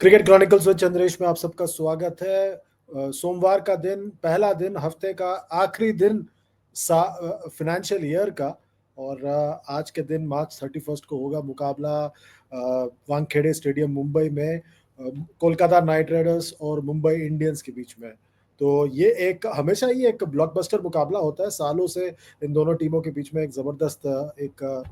Cricket chronicles with Chandresh में आप सबका स्वागत है। सोमवार का दिन, पहला दिन हफ्ते का, आखिरी दिन फाइनेंशियल ईयर का। और आज के दिन मार्च 31 को होगा मुकाबला वानखेड़े स्टेडियम मुंबई में कोलकाता नाइट राइडर्स और मुंबई इंडियंस के बीच में। तो ये एक हमेशा ही एक ब्लॉकबस्टर मुकाबला होता है। सालों से इन दोनों टीमों के बीच में एक जबरदस्त एक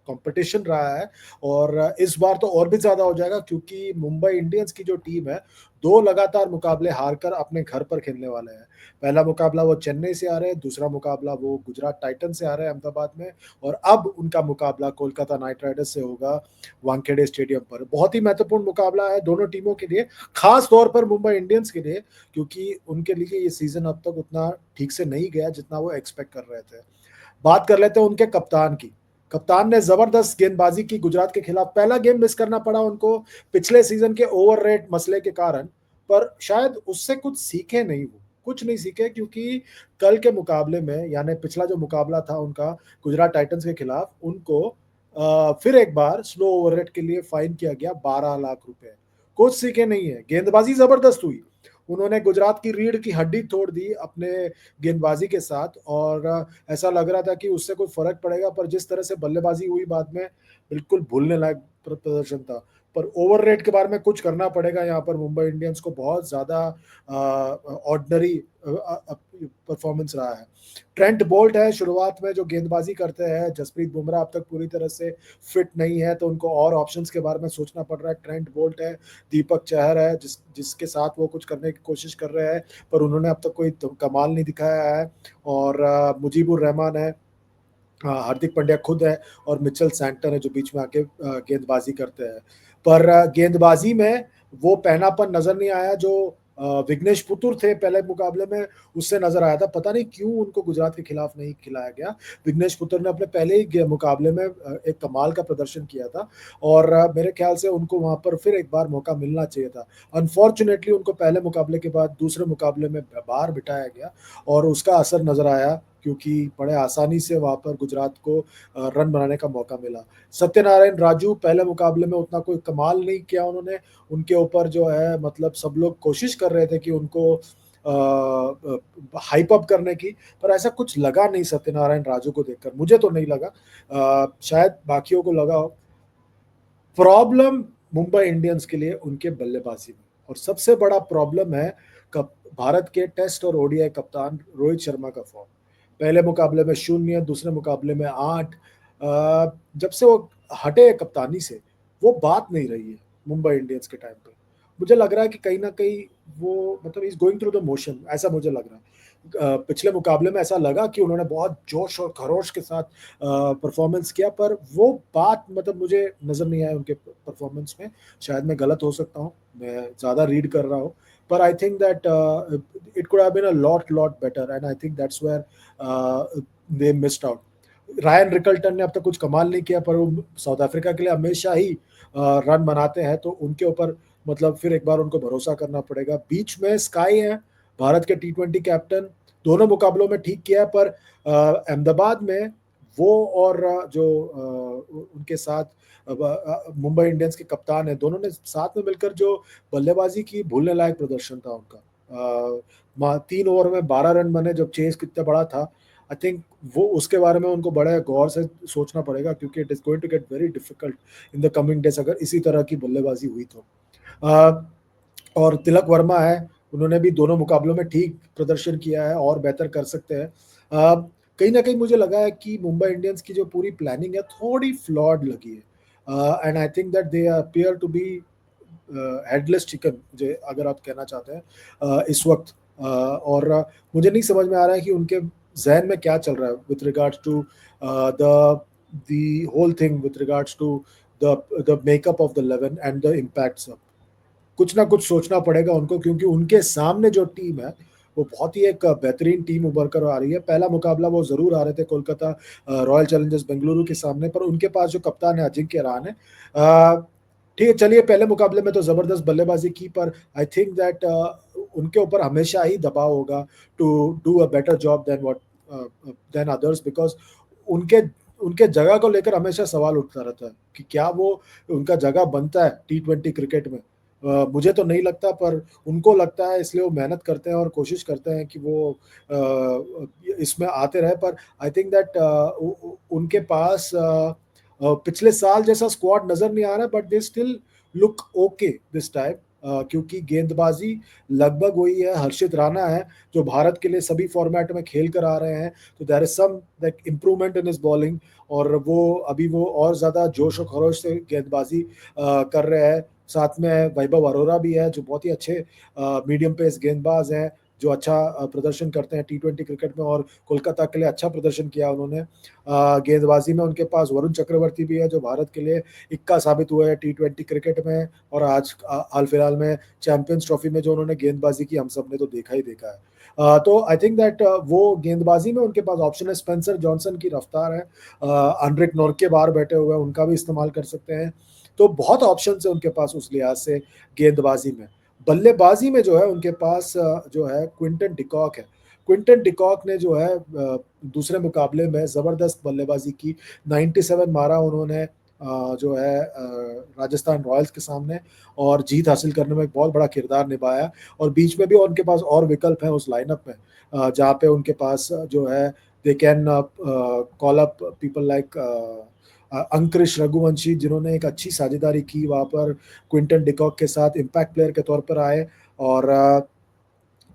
कंपटीशन रहा है। और इस बार तो और भी ज्यादा हो जाएगा क्योंकि मुंबई इंडियंस की जो टीम है, दो लगातार मुकाबले हारकर अपने घर पर खेलने वाले हैं। पहला मुकाबला वो चेन्नई से आ रहे हैं, दूसरा मुकाबला वो गुजरात टाइटन से आ रहे हैं अहमदाबाद में, और अब उनका मुकाबला कोलकाता नाइट राइडर्स से होगा वानखेड़े स्टेडियम पर। बहुत ही महत्वपूर्ण मुकाबला है दोनों टीमों के लिए, खास तौर पर मुंबई इंडियंस के लिए, क्योंकि उनके लिए ये सीजन अब तक उतना ठीक से नहीं गया जितना वो एक्सपेक्ट कर रहे थे। बात कर लेते हैं उनके कप्तान की। कप्तान ने जबरदस्त गेंदबाजी की गुजरात के खिलाफ। पहला गेम मिस करना पड़ा उनको पिछले सीजन के ओवररेट मसले के कारण, पर शायद उससे कुछ सीखे नहीं, वो कुछ नहीं सीखे, क्योंकि कल के मुकाबले में, यानी पिछला जो मुकाबला था उनका गुजरात टाइटंस के खिलाफ, उनको फिर एक बार स्लो ओवररेट के लिए फाइन किया गया 12 लाख रुपए। कुछ सीखे नहीं है। गेंदबाजी जबरदस्त हुई, उन्होंने गुजरात की रीढ़ की हड्डी तोड़ दी अपने गेंदबाजी के साथ, और ऐसा लग रहा था कि उससे कोई फर्क पड़ेगा, पर जिस तरह से बल्लेबाजी हुई बाद में, बिल्कुल भूलने लायक प्रदर्शन था। पर ओवर रेट के बारे में कुछ करना पड़ेगा यहाँ पर। मुंबई इंडियंस को बहुत ज्यादा ऑर्डिनरी परफॉर्मेंस रहा है। ट्रेंट बोल्ट है शुरुआत में जो गेंदबाजी करते हैं, जसप्रीत बुमराह अब तक पूरी तरह से फिट नहीं है, तो उनको और ऑप्शंस के बारे में सोचना पड़ रहा है। ट्रेंट बोल्ट है, दीपक चहर है जिसके साथ वो कुछ करने की कोशिश कर रहे हैं, पर उन्होंने अब तक कोई कमाल नहीं दिखाया है। और मुजीबुर रहमान है, हार्दिक पांड्या खुद है, और मिचेल सैंटनर है जो बीच में आके गेंदबाजी करते हैं। पर गेंदबाजी में वो पहनापन नजर नहीं आया जो विघ्नेश पुतुर थे पहले मुकाबले में, उससे नजर आया था। पता नहीं क्यों उनको गुजरात के खिलाफ नहीं खिलाया गया। विघ्नेश पुतुर ने अपने पहले ही मुकाबले में एक कमाल का प्रदर्शन किया था, और मेरे ख्याल से उनको वहां पर फिर एक बार मौका मिलना चाहिए था। अनफॉर्चुनेटली उनको पहले मुकाबले के बाद दूसरे मुकाबले में बाहर बिठाया गया, और उसका असर नजर आया, क्योंकि बड़े आसानी से वहां पर गुजरात को रन बनाने का मौका मिला। सत्यनारायण राजू पहले मुकाबले में उतना कोई कमाल नहीं किया उन्होंने। उनके ऊपर जो है, मतलब सब लोग कोशिश कर रहे थे कि उनको हाइप अप करने की, पर ऐसा कुछ लगा नहीं सत्यनारायण राजू को देखकर। मुझे तो नहीं लगा, शायद बाकियों को लगा हो। प्रॉब्लम मुंबई इंडियंस के लिए उनके बल्लेबाजी में, और सबसे बड़ा प्रॉब्लम है भारत के टेस्ट और ओडीआई कप्तान रोहित शर्मा का फॉर्म। पहले मुकाबले में 0, दूसरे मुकाबले में 8। जब से वो हटे कप्तानी से, वो बात नहीं रही है मुंबई इंडियंस के टाइम पे। मुझे लग रहा है कि कहीं ना कहीं वो, मतलब is going through the motion, ऐसा मुझे लग रहा है। पिछले मुकाबले में ऐसा लगा कि उन्होंने बहुत जोश और खरोश के साथ परफॉर्मेंस किया, पर वो बात, मतलब मुझे नजर नहीं आया उनके परफॉर्मेंस में। शायद मैं गलत हो सकता हूँ, मैं ज्यादा रीड कर रहा हूँ, पर आई think that it could have been a lot better, and I think that's where they missed out. Ryan Rickelton ने अब तक कुछ कमाल नहीं किया, पर वो साउथ अफ्रीका के लिए हमेशा ही रन बनाते हैं, तो उनके ऊपर मतलब फिर एक बार उनको भरोसा करना पड़ेगा। बीच में स्काई है, भारत के T20 कैप्टन, दोनों मुकाबलों में ठीक किया है, पर अहमदाबाद में वो और जो उनके साथ मुंबई इंडियंस के कप्तान है, दोनों ने साथ में मिलकर जो बल्लेबाजी की, भूलने लायक प्रदर्शन था उनका। 3 ओवर में 12 रन बने, जब चेस कितना बड़ा था। आई थिंक वो उसके बारे में उनको बड़े गौर से सोचना पड़ेगा, क्योंकि it is going to get very difficult in the coming days अगर इसी तरह की बल्लेबाजी हुई तो। और तिलक वर्मा है, उन्होंने भी दोनों मुकाबलों में ठीक प्रदर्शन किया है, और बेहतर कर सकते हैं। कहीं ना कहीं मुझे लगा है कि मुंबई इंडियंस की जो पूरी प्लानिंग है थोड़ी फ्लॉड लगी है, and I think that they appear to be headless chicken, जो अगर आप कहना चाहते हैं इस वक्त। और मुझे नहीं समझ में आ रहा है कि उनके जहन में क्या चल रहा है with regards to the whole thing, with regards to the makeup of the 11 and the impacts of. कुछ ना कुछ सोचना पड़ेगा उनको, क्योंकि उनके सामने जो टीम है वो बहुत ही एक बेहतरीन टीम उभर कर आ रही है। पहला मुकाबला वो जरूर आ रहे थे कोलकाता रॉयल चैलेंजर्स बेंगलुरु के सामने, पर उनके पास जो कप्तान है अजिंक्य रहाणे है, ठीक है, चलिए पहले मुकाबले में तो जबरदस्त बल्लेबाजी की, पर आई थिंक दैट उनके ऊपर हमेशा ही दबाव होगा to do a better job then what then others, because उनके उनके जगह को लेकर हमेशा सवाल उठता रहता है कि क्या वो, उनका जगह बनता है T20 क्रिकेट में। मुझे तो नहीं लगता, पर उनको लगता है, इसलिए वो मेहनत करते हैं और कोशिश करते हैं कि वो इसमें आते रहे। पर आई थिंक दैट उनके पास पिछले साल जैसा स्क्वाड नजर नहीं आ रहा, but they still look okay this time, क्योंकि गेंदबाजी लगभग वही है। हर्षित राणा है जो भारत के लिए सभी फॉर्मेट में खेल कर आ रहे हैं, तो there is some like improvement in his bowling, और वो और ज्यादा जोश और खरोश से गेंदबाजी कर रहे हैं। साथ में वैभव अरोरा भी है जो बहुत ही अच्छे मीडियम पेस गेंदबाज हैं, जो अच्छा प्रदर्शन करते हैं T20 क्रिकेट में, और कोलकाता के लिए अच्छा प्रदर्शन किया उन्होंने। गेंदबाजी में उनके पास वरुण चक्रवर्ती भी है जो भारत के लिए इक्का साबित हुए हैं T20 क्रिकेट में, और आज हाल फिलहाल में चैंपियंस ट्रॉफी में जो उन्होंने गेंदबाजी की हम सब ने तो देखा ही देखा है। तो आई थिंक दैट वो गेंदबाजी में उनके पास ऑप्शन है। स्पेंसर जॉनसन की रफ्तार है, अनरिक नॉर्के बाहर बैठे हुए हैं, उनका भी इस्तेमाल कर सकते हैं। तो बहुत ऑप्शन है उनके पास उस लिहाज से गेंदबाजी में। बल्लेबाजी में जो है उनके पास जो है क्विंटन डिकॉक है। क्विंटन डिकॉक ने जो है दूसरे मुकाबले में जबरदस्त बल्लेबाजी की, 97 मारा उन्होंने जो है राजस्थान रॉयल्स के सामने, और जीत हासिल करने में एक बहुत बड़ा किरदार निभाया। और बीच में भी उनके पास और विकल्प हैं उस लाइनअप में, जहाँ पे उनके पास जो है they can call up people like Ankurish Raghuvanshi, जिन्होंने एक अच्छी साझेदारी की वहाँ पर क्विंटन डिकॉक के साथ, इम्पैक्ट प्लेयर के तौर पर आए, और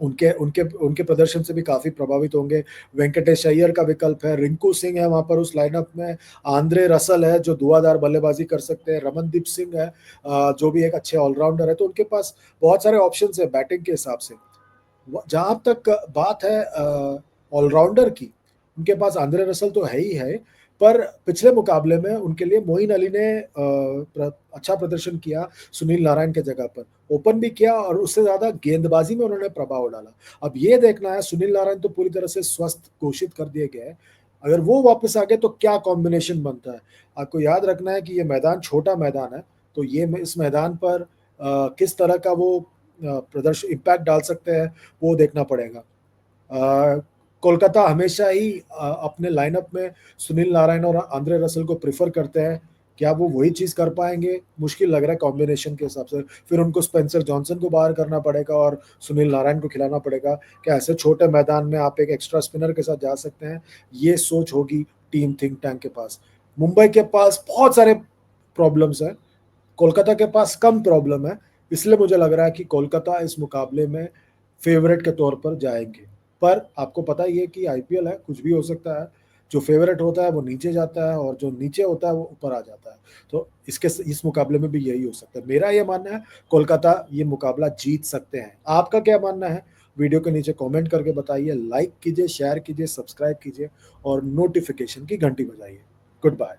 उनके उनके उनके प्रदर्शन से भी काफ़ी प्रभावित होंगे। वेंकटेश अय्यर का विकल्प है, रिंकू सिंह है वहाँ पर उस लाइनअप में, आंद्रे रसल है जो धुआंधार बल्लेबाजी कर सकते हैं, रमनदीप सिंह है जो भी एक अच्छे ऑलराउंडर है। तो उनके पास बहुत सारे ऑप्शंस है बैटिंग के हिसाब से। जहाँ तक बात है ऑलराउंडर की, उनके पास आंद्रे रसल तो है ही है, पर पिछले मुकाबले में उनके लिए मोइन अली ने अच्छा प्रदर्शन किया सुनील नारायण के जगह पर, ओपन भी किया, और उससे ज्यादा गेंदबाजी में उन्होंने प्रभाव डाला। अब ये देखना है, सुनील नारायण तो पूरी तरह से स्वस्थ घोषित कर दिए गए हैं, अगर वो वापस आ गए तो क्या कॉम्बिनेशन बनता है। आपको याद रखना है कि ये मैदान छोटा मैदान है, तो ये इस मैदान पर किस तरह का वो प्रदर्शन इम्पैक्ट डाल सकते हैं, वो देखना पड़ेगा। कोलकाता हमेशा ही अपने लाइनअप में सुनील नारायण और आंद्रे रसल को प्रेफर करते हैं। क्या वो वही चीज़ कर पाएंगे, मुश्किल लग रहा है कॉम्बिनेशन के हिसाब से। फिर उनको स्पेंसर जॉनसन को बाहर करना पड़ेगा और सुनील नारायण को खिलाना पड़ेगा। क्या ऐसे छोटे मैदान में आप एक एक्स्ट्रा स्पिनर के साथ जा सकते हैं? ये सोच होगी टीम थिंक टैंक के पास। मुंबई के पास बहुत सारे प्रॉब्लम्स हैं, कोलकाता के पास कम प्रॉब्लम है, इसलिए मुझे लग रहा है कि कोलकाता इस मुकाबले में फेवरेट के तौर पर जाएंगे। पर आपको पता ही है कि आईपीएल है, कुछ भी हो सकता है। जो फेवरेट होता है वो नीचे जाता है, और जो नीचे होता है वो ऊपर आ जाता है। तो इस मुकाबले में भी यही हो सकता है। मेरा ये मानना है कोलकाता ये मुकाबला जीत सकते हैं। आपका क्या मानना है? वीडियो के नीचे कमेंट करके बताइए, लाइक कीजिए, शेयर कीजिए, सब्सक्राइब कीजिए, और नोटिफिकेशन की घंटी बजाइए। Good bye.